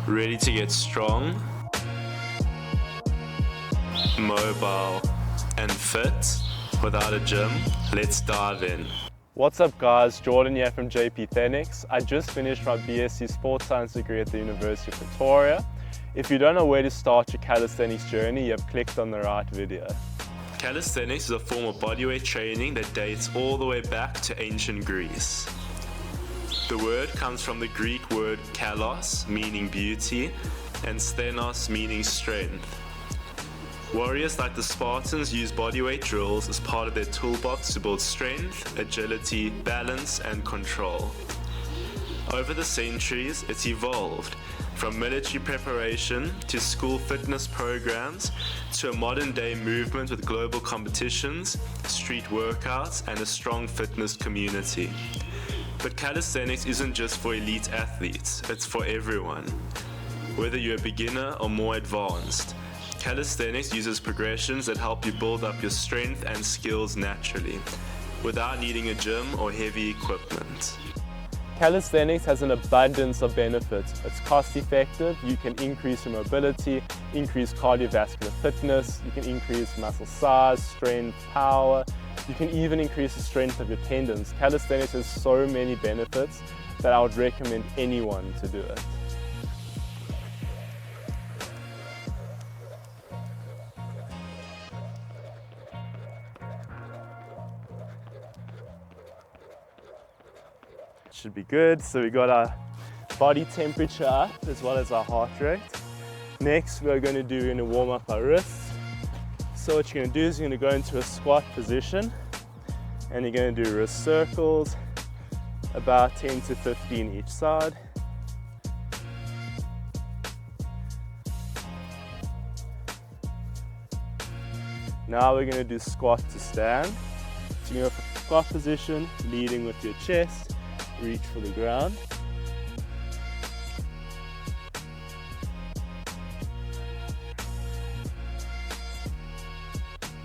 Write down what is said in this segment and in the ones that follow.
Ready to get strong, mobile, and fit without a gym? Let's dive in. What's up guys, Jordan here from Thenics. I just finished my BSc Sports Science degree at the University of Pretoria. If you don't know where to start your calisthenics journey, you have clicked on the right video. Calisthenics is a form of bodyweight training that dates all the way back to ancient Greece. The word comes from the Greek word kalos, meaning beauty, and sthenos, meaning strength. Warriors like the Spartans use bodyweight drills as part of their toolbox to build strength, agility, balance, and control. Over the centuries, it's evolved from military preparation to school fitness programs to a modern-day movement with global competitions, street workouts, and a strong fitness community. But calisthenics isn't just for elite athletes, it's for everyone. Whether you're a beginner or more advanced, calisthenics uses progressions that help you build up your strength and skills naturally, without needing a gym or heavy equipment. Calisthenics has an abundance of benefits. It's cost effective, you can increase your mobility, increase cardiovascular fitness, you can increase muscle size, strength, power, you can even increase the strength of your tendons. Calisthenics has so many benefits that I would recommend anyone to do it. Should be good. So we got our body temperature up as well as our heart rate. Next we're going to warm up our wrists. So what you're going to do is you're going to go into a squat position and you're going to do wrist circles, about 10 to 15 each side. Now we're going to do squat to stand. So you're going to go from squat position, leading with your chest, reach for the ground.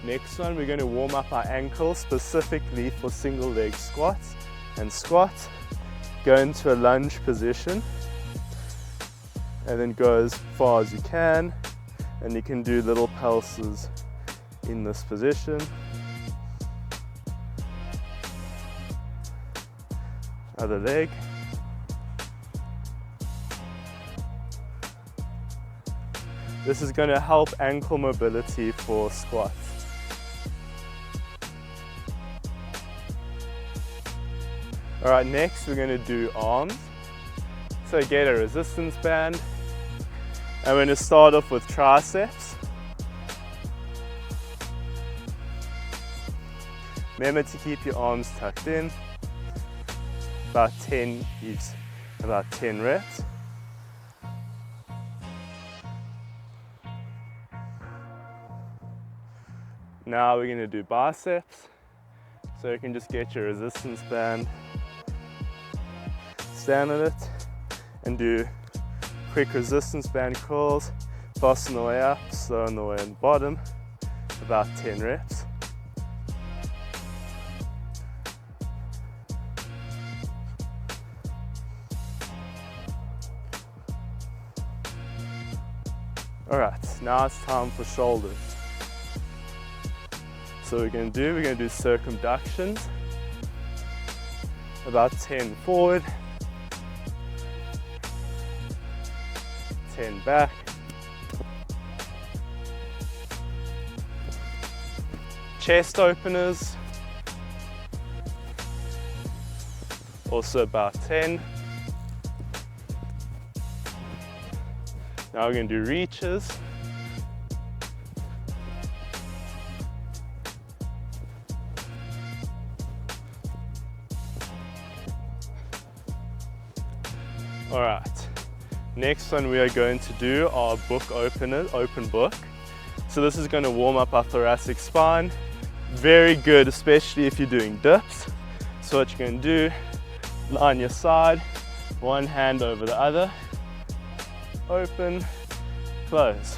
Next one, we're going to warm up our ankles specifically for single leg squats. And squat, go into a lunge position and then go as far as you can, and you can do little pulses in this position. Other leg. This is going to help ankle mobility for squats. Alright, next we're going to do arms. So get a resistance band. I'm going to start off with triceps. Remember to keep your arms tucked in. About 10 each, about 10 reps. Now we're going to do biceps. So you can just get your resistance band, stand on it, and do quick resistance band curls, fast on the way up, slow on the way on the bottom, about 10 reps. Alright, now it's time for shoulders. So we're going to do circumductions, about 10 forward, 10 back, chest openers, also about 10. Now we're going to do reaches. Alright, next one we are going to do our book openers, open book. So this is going to warm up our thoracic spine. Very good, especially if you're doing dips. So what you're going to do, lie on your side, one hand over the other, open, close.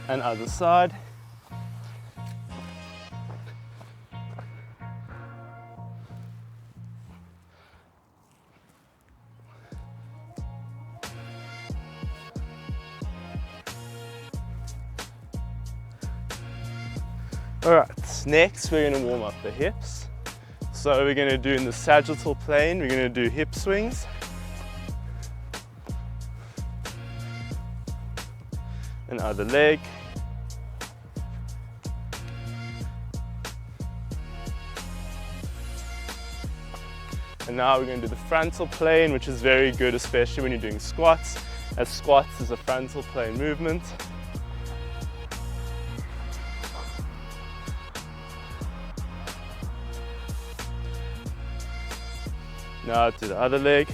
And other side. Alright, next we're going to warm up the hips. So we're going to do in the sagittal plane, we're going to do hip swings. And other leg. And now we're going to do the frontal plane, which is very good, especially when you're doing squats, as squats is a frontal plane movement. Now to the other leg.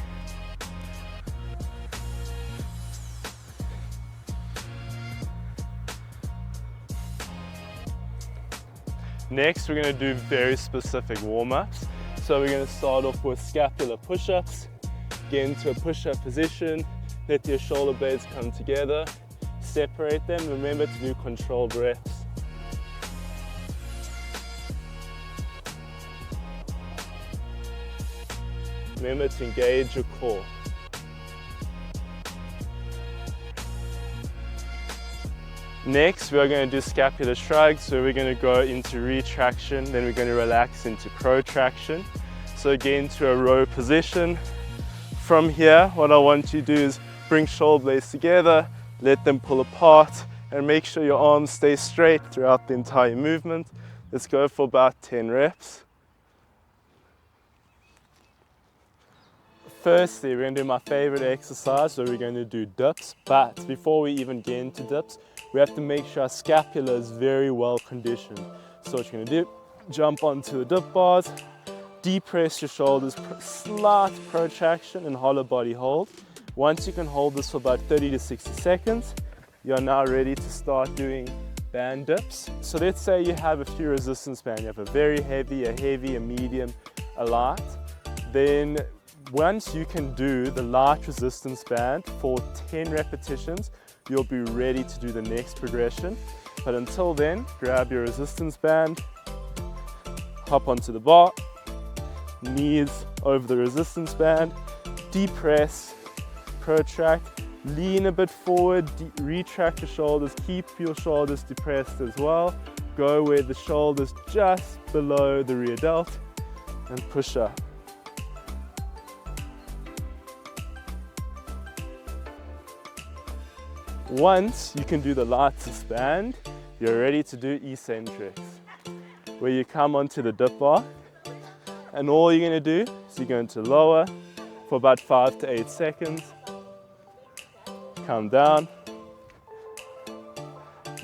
Next, we're going to do very specific warm-ups. So we're going to start off with scapular push-ups. Get into a push-up position. Let your shoulder blades come together. Separate them. Remember to do controlled reps. Remember to engage your core. Next, we're going to do scapular shrugs. So we're going to go into retraction, then we're going to relax into protraction. So get into a row position. From here, what I want you to do is bring shoulder blades together, let them pull apart, and make sure your arms stay straight throughout the entire movement. Let's go for about 10 reps. Firstly, we're going to do my favorite exercise, where we're going to do dips. But before we even get into dips, we have to make sure our scapula is very well conditioned. So what you're going to do, jump onto the dip bars, depress your shoulders, slight protraction and hollow body hold. Once you can hold this for about 30 to 60 seconds, you're now ready to start doing band dips. So let's say you have a few resistance bands. You have a very heavy, a medium, a light. Then once you can do the light resistance band for 10 repetitions, you'll be ready to do the next progression. But until then, grab your resistance band, hop onto the bar, knees over the resistance band, depress, protract, lean a bit forward, retract your shoulders, keep your shoulders depressed as well. Go where the shoulders just below the rear delt and push up. Once you can do the lightest band, you're ready to do eccentrics, where you come onto the dip bar, and all you're going to do is you're going to lower for about 5 to 8 seconds, come down,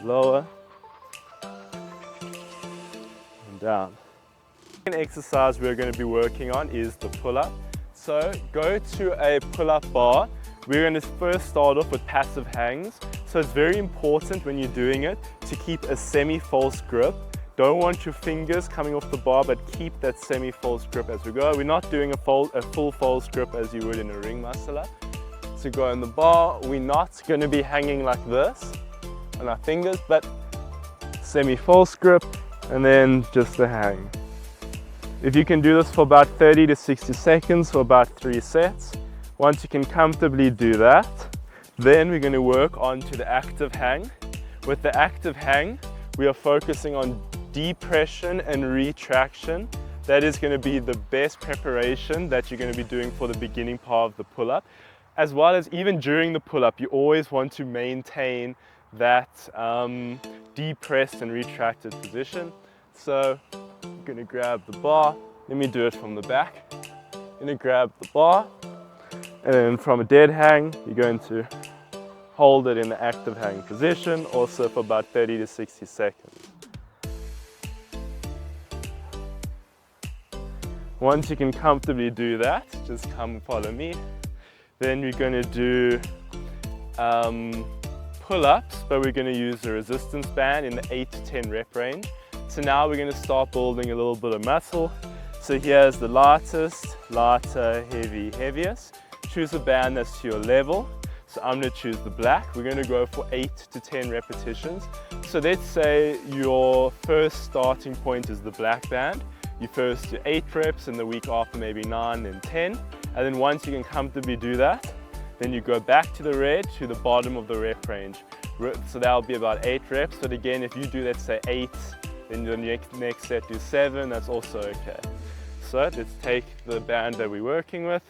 lower, and down. The second exercise we're going to be working on is the pull-up. So go to a pull-up bar. We're going to first start off with passive hangs. So it's very important when you're doing it to keep a semi-false grip. Don't want your fingers coming off the bar, but keep that semi-false grip as we go. We're not doing a full false grip as you would in a ring muscle up. So go on the bar. We're not going to be hanging like this on our fingers, but semi-false grip and then just a hang. If you can do this for about 30 to 60 seconds for about 3 sets, once you can comfortably do that, then we're going to work on to the active hang. With the active hang, we are focusing on depression and retraction. That is going to be the best preparation that you're going to be doing for the beginning part of the pull-up. As well as even during the pull-up, you always want to maintain that depressed and retracted position. So I'm going to grab the bar. Let me do it from the back. I'm going to grab the bar, and then from a dead hang, you're going to hold it in the active hang position, also for about 30 to 60 seconds. Once you can comfortably do that, just come follow me. Then we're going to do pull-ups, but we're going to use the resistance band in the 8 to 10 rep range. So now we're going to start building a little bit of muscle. So here's the lightest, lighter, heavy, heaviest. Choose a band that's to your level. So I'm going to choose the black. We're going to go for 8 to 10 repetitions. So let's say your first starting point is the black band. You first do 8 reps, and the week after maybe 9 and 10. And then once you can comfortably do that, then you go back to the red to the bottom of the rep range. So that'll be about 8 reps. But again, if you do, let's say 8 Then the next set do 7, that's also okay. So let's take the band that we're working with,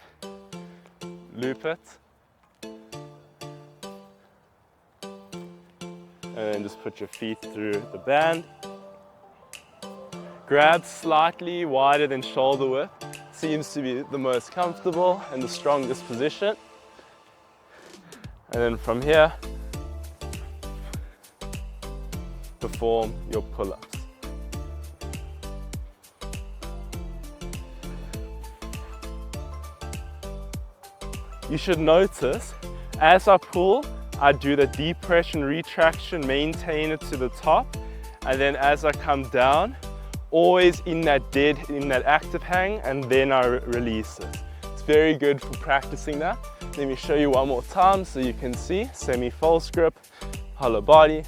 loop it, and then just put your feet through the band. Grab slightly wider than shoulder width, seems to be the most comfortable and the strongest position. And then from here, perform your pull-ups. You should notice, as I pull, I do the depression, retraction, maintain it to the top, and then as I come down, always in that active hang, and then I release it. It's very good for practicing that. Let me show you one more time so you can see. Semi-false grip, hollow body.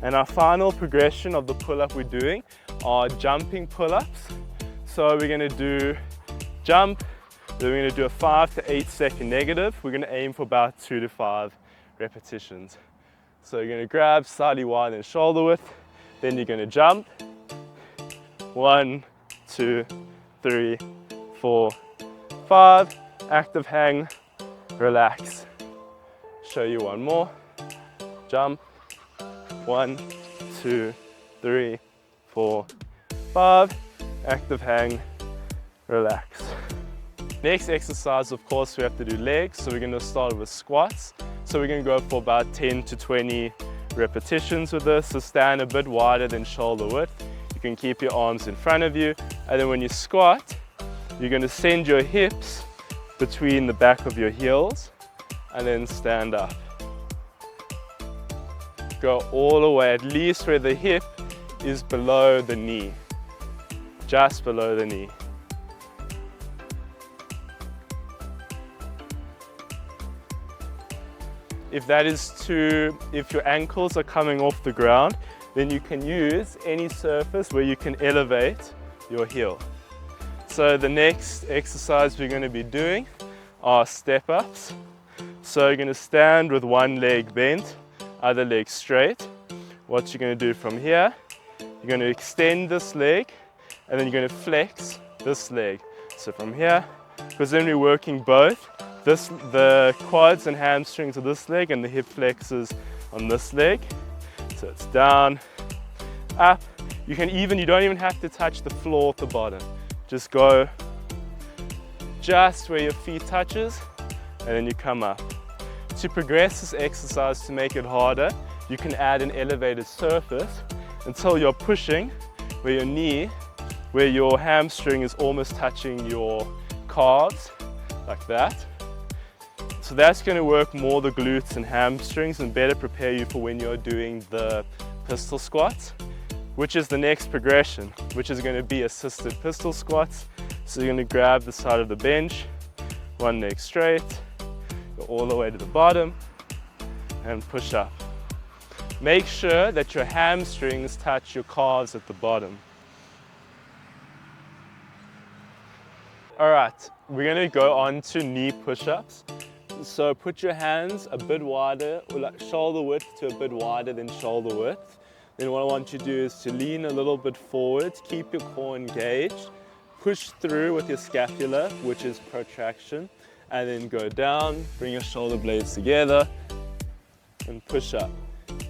And our final progression of the pull-up we're doing are jumping pull-ups. So we're going to do jump, then we're going to do a 5 to 8 second negative. We're going to aim for about 2 to 5 repetitions. So you're going to grab slightly wider than shoulder width, then you're going to jump. 1, 2, 3, 4, 5. Active hang, relax. Show you one more. Jump. 1, 2, 3, 4, 5. Active hang, relax. Next exercise, of course, we have to do legs. So we're going to start with squats. So we're going to go for about 10 to 20 repetitions with this. So stand a bit wider than shoulder width. You can keep your arms in front of you. And then when you squat, you're going to send your hips between the back of your heels and then stand up. Go all the way, at least where the hip is below the knee, just below the knee. If your ankles are coming off the ground, then you can use any surface where you can elevate your heel. So the next exercise we're going to be doing are step ups. So you're going to stand with one leg bent, other leg straight. What you're going to do from here, you're going to extend this leg and then you're going to flex this leg. So from here, because then we're working both, the quads and hamstrings of this leg and the hip flexors on this leg. So it's down, up. You don't even have to touch the floor at the bottom. Just go just where your feet touches and then you come up. To progress this exercise, to make it harder, you can add an elevated surface until you're pushing where your hamstring is almost touching your calves, like that. So that's going to work more the glutes and hamstrings and better prepare you for when you're doing the pistol squats, which is the next progression, which is going to be assisted pistol squats. So you're going to grab the side of the bench, one leg straight, go all the way to the bottom and push up. Make sure that your hamstrings touch your calves at the bottom. All right, we're going to go on to knee push-ups. So put your hands a bit wider, or like shoulder width to a bit wider than shoulder width. Then what I want you to do is to lean a little bit forward, keep your core engaged, push through with your scapula, which is protraction, and then go down, bring your shoulder blades together, and push up.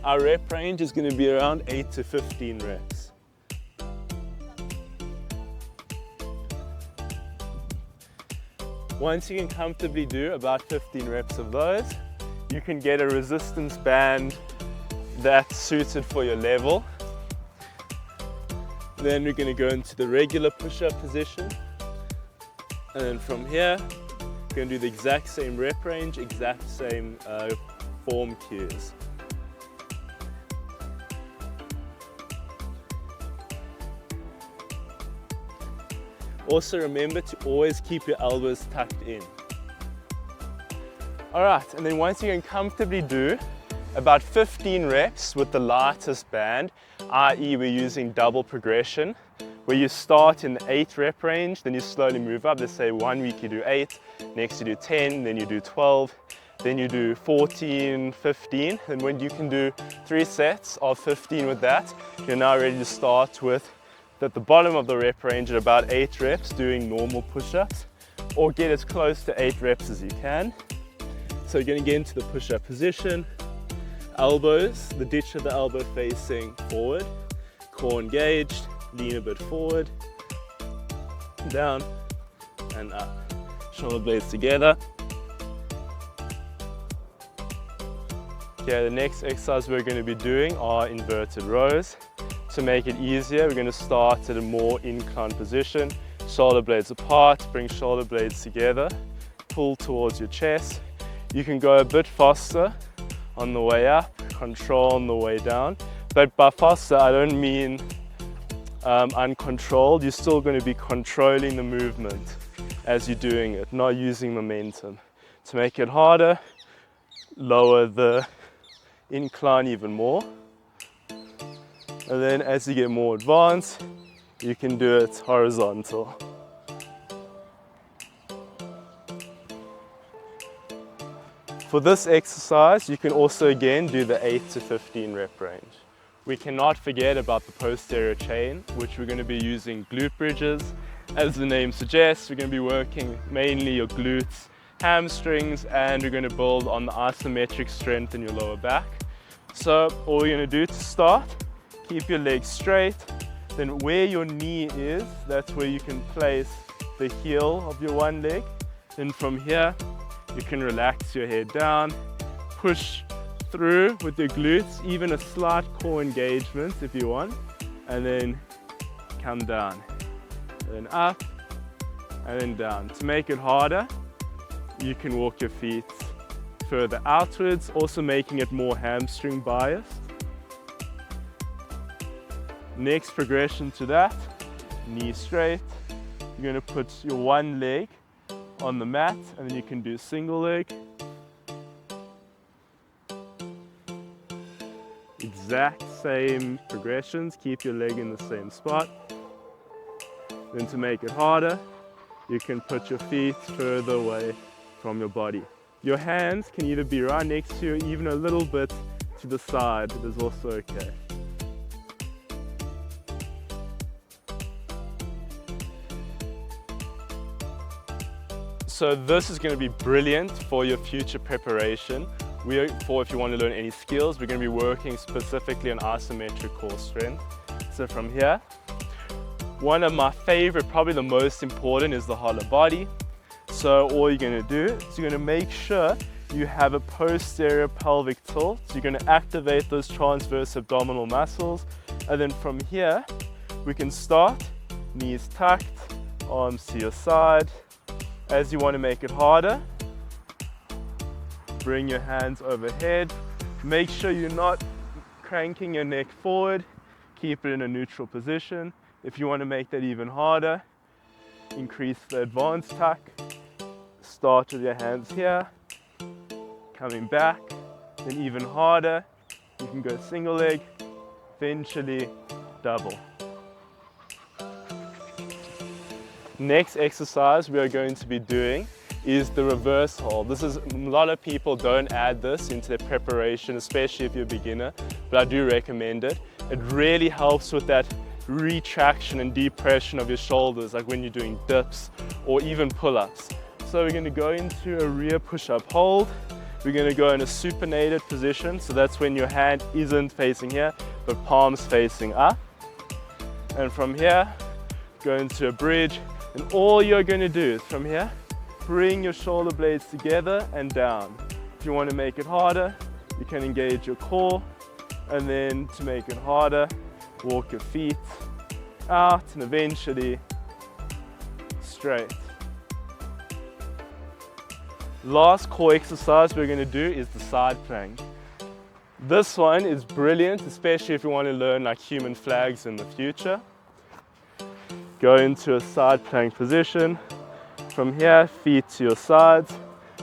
Our rep range is going to be around 8 to 15 reps. Once you can comfortably do about 15 reps of those, you can get a resistance band that's suited for your level. Then we're going to go into the regular push-up position. And then from here, we're going to do the exact same rep range, exact same form cues. Also remember to always keep your elbows tucked in. All right, and then once you can comfortably do about 15 reps with the lightest band, i.e. we're using double progression, where you start in the 8 rep range, then you slowly move up. Let's say 1 week you do 8, next you do 10, then you do 12, then you do 14, 15, and when you can do 3 sets of 15 with that, you're now ready to start with at the bottom of the rep range at about 8 reps doing normal push-ups, or get as close to 8 reps as you can. So you're going to get into the push-up position, elbows, the ditch of the elbow facing forward, core engaged, lean a bit forward, down and up, shoulder blades together. Okay, the next exercise we're going to be doing are inverted rows. To make it easier, we're going to start at a more inclined position, shoulder blades apart, bring shoulder blades together, pull towards your chest. You can go a bit faster on the way up, control on the way down, but by faster I don't mean uncontrolled. You're still going to be controlling the movement as you're doing it, not using momentum. To make it harder, lower the incline even more, and then as you get more advanced, you can do it horizontal. For this exercise, you can also again do the 8 to 15 rep range. We cannot forget about the posterior chain, which we're going to be using glute bridges. As the name suggests, we're going to be working mainly your glutes, hamstrings, and we're going to build on the isometric strength in your lower back. So all you're going to do to start, keep your legs straight, then where your knee is, that's where you can place the heel of your one leg. Then from here, you can relax your head down, push through with your glutes, even a slight core engagement if you want, and then come down, and then up, and then down. To make it harder, you can walk your feet further outwards, also making it more hamstring biased. Next progression to that, knee straight. You're going to put your one leg on the mat, and then you can do single leg. Exact same progressions, keep your leg in the same spot. Then to make it harder, you can put your feet further away from your body. Your hands can either be right next to you, even a little bit to the side, it is also okay. So this is going to be brilliant for your future preparation. If you want to learn any skills, we're going to be working specifically on isometric core strength. So from here, one of my favorite, probably the most important, is the hollow body. So all you're going to do is you're going to make sure you have a posterior pelvic tilt. So you're going to activate those transverse abdominal muscles. And then from here, we can start, knees tucked, arms to your side. As you want to make it harder, bring your hands overhead. Make sure you're not cranking your neck forward. Keep it in a neutral position. If you want to make that even harder, increase the advanced tuck. Start with your hands here, coming back, then even harder. You can go single leg, eventually double. Next exercise we are going to be doing is the reverse hold. A lot of people don't add this into their preparation, especially if you're a beginner, but I do recommend it. It really helps with that retraction and depression of your shoulders, like when you're doing dips or even pull-ups. So we're going to go into a rear push-up hold. We're going to go in a supinated position, so that's when your hand isn't facing here, but palms facing up. And from here, go into a bridge. And all you're going to do is from here, bring your shoulder blades together and down. If you want to make it harder, you can engage your core. And then to make it harder, walk your feet out and eventually straight. Last core exercise we're going to do is the side plank. This one is brilliant, especially if you want to learn like human flags in the future. Go into a side plank position. From here, feet to your sides.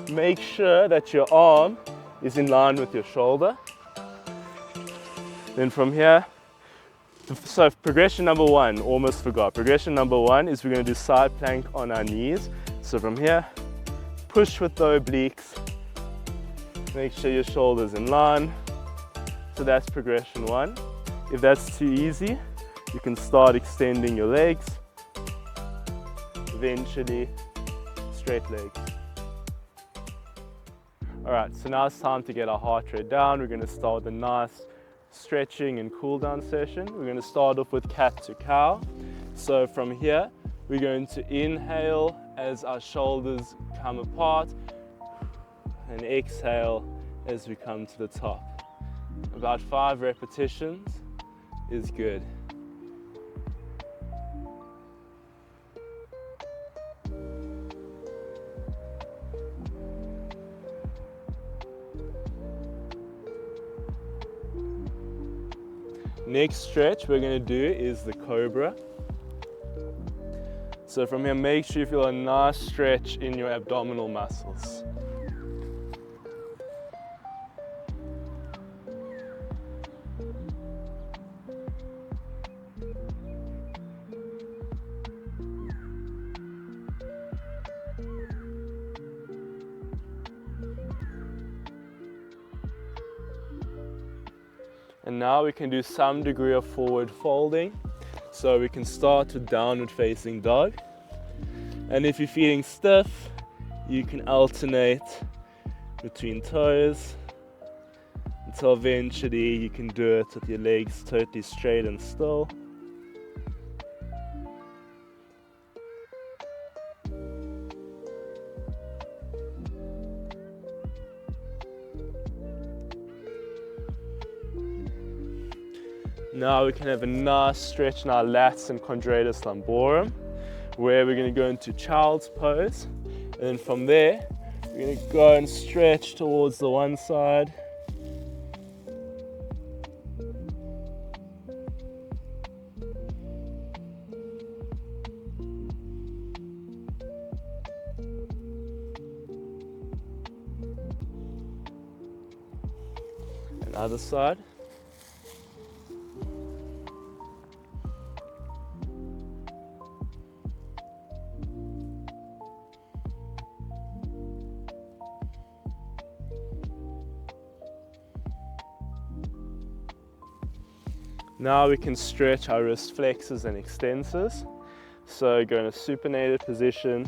Make sure that your arm is in line with your shoulder. Then from here, so progression number one, almost forgot. Progression number one is we're going to do side plank on our knees. So from here, push with the obliques, Make sure your shoulders in line. So that's progression 1. If that's too easy, you can start extending your legs. Eventually, straight legs. Alright, so now it's time to get our heart rate down. We're going to start with a nice stretching and cool down session. We're going to start off with cat to cow. So from here, we're going to inhale as our shoulders come apart and exhale as we come to the top. About 5 repetitions is good. Next stretch we're going to do is the cobra. So from here, make sure you feel a nice stretch in your abdominal muscles. And now we can do some degree of forward folding. So we can start with downward facing dog. And if you're feeling stiff, you can alternate between toes until eventually you can do it with your legs totally straight and still. Now we can have a nice stretch in our lats and quadratus lumborum, where we're going to go into child's pose. And then from there, we're going to go and stretch towards the one side. And other side. Now we can stretch our wrist flexors and extensors. So go in a supinated position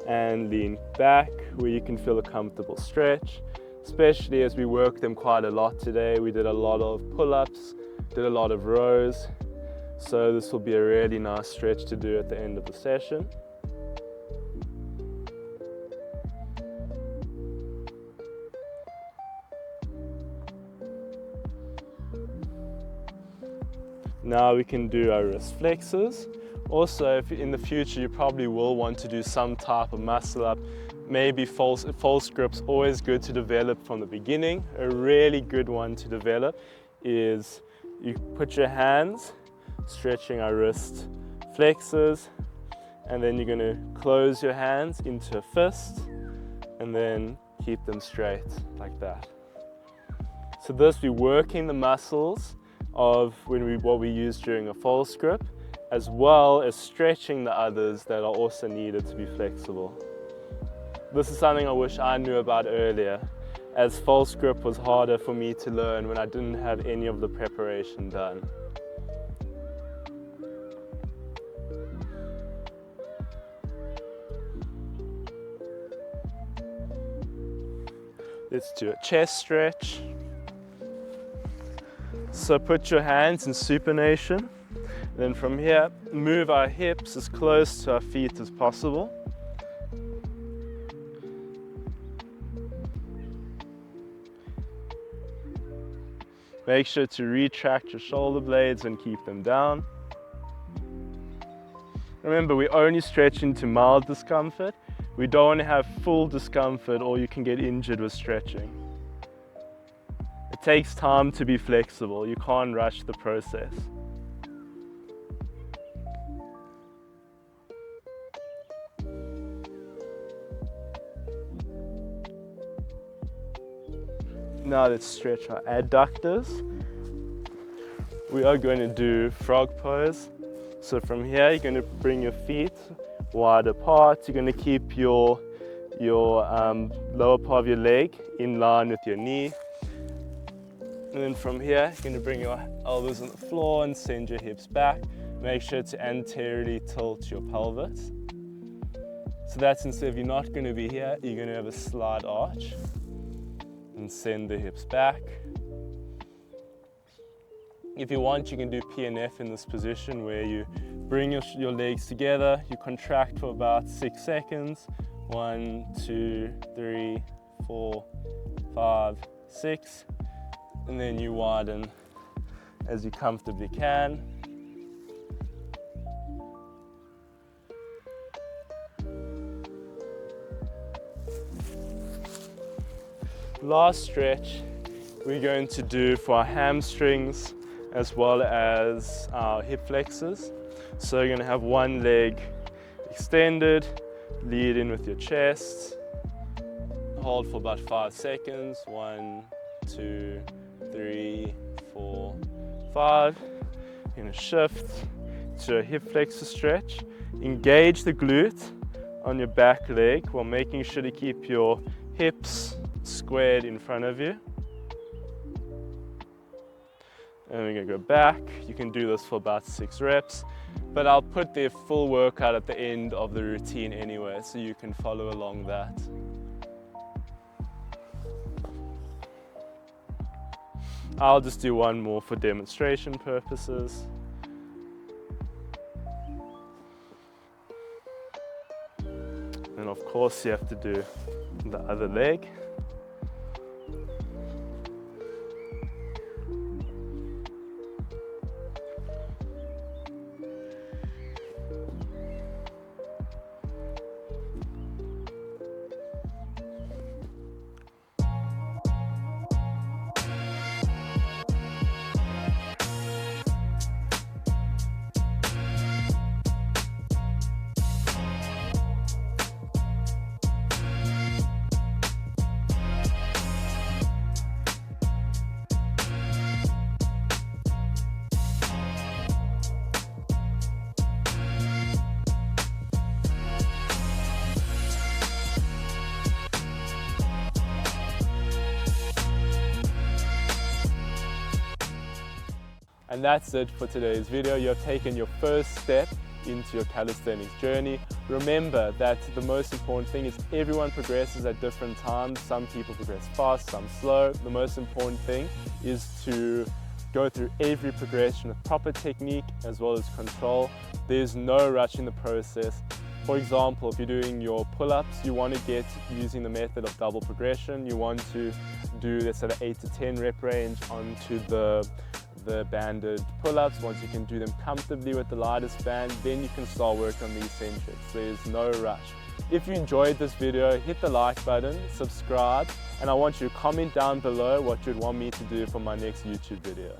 and lean back where you can feel a comfortable stretch, especially as we work them quite a lot today. We did a lot of pull-ups, did a lot of rows. So this will be a really nice stretch to do at the end of the session. Now we can do our wrist flexors. Also, if in the future you probably will want to do some type of muscle up, maybe false grips, always good to develop from the beginning. A really good one to develop is you put your hands, stretching our wrist flexors, and then you're going to close your hands into a fist and then keep them straight like that. So this, we're working the muscles of what we use during a false grip, as well as stretching the others that are also needed to be flexible. This is something I wish I knew about earlier, as false grip was harder for me to learn when I didn't have any of the preparation done. Let's do a chest stretch. So put your hands in supination. Then from here, move our hips as close to our feet as possible. Make sure to retract your shoulder blades and keep them down. Remember, we only stretch into mild discomfort. We don't want to have full discomfort or you can get injured with stretching. It takes time to be flexible. You can't rush the process. Now let's stretch our adductors. We are going to do frog pose. So from here, you're going to bring your feet wide apart. You're going to keep your your lower part of your leg in line with your knee. And then from here, you're going to bring your elbows on the floor and send your hips back. Make sure to anteriorly tilt your pelvis. So that's instead of you're not going to be here, you're going to have a slight arch. And send the hips back. If you want, you can do PNF in this position where you bring your legs together, you contract for about 6 seconds. 1, 2, 3, 4, 5, 6. And then you widen as you comfortably can. Last stretch we're going to do for our hamstrings as well as our hip flexors. So you're going to have one leg extended, lead in with your chest, hold for about 5 seconds. 1, 2, 3, 4, 5. You're going to shift to a hip flexor stretch. Engage the glute on your back leg while making sure to keep your hips squared in front of you. And we're going to go back. You can do this for about 6 reps, but I'll put the full workout at the end of the routine anyway, so you can follow along that. I'll just do one more for demonstration purposes. And of course you have to do the other leg. And that's it for today's video. You have taken your first step into your calisthenics journey. Remember that the most important thing is everyone progresses at different times. Some people progress fast, some slow. The most important thing is to go through every progression with proper technique as well as control. There's no rush in the process. For example, if you're doing your pull-ups, you want to get using the method of double progression. You want to do, let's say, the 8 to 10 rep range onto the banded pull-ups. Once you can do them comfortably with the lightest band, then you can start working on the eccentrics. There's no rush. If you enjoyed this video, hit the like button, subscribe, and I want you to comment down below what you'd want me to do for my next YouTube video.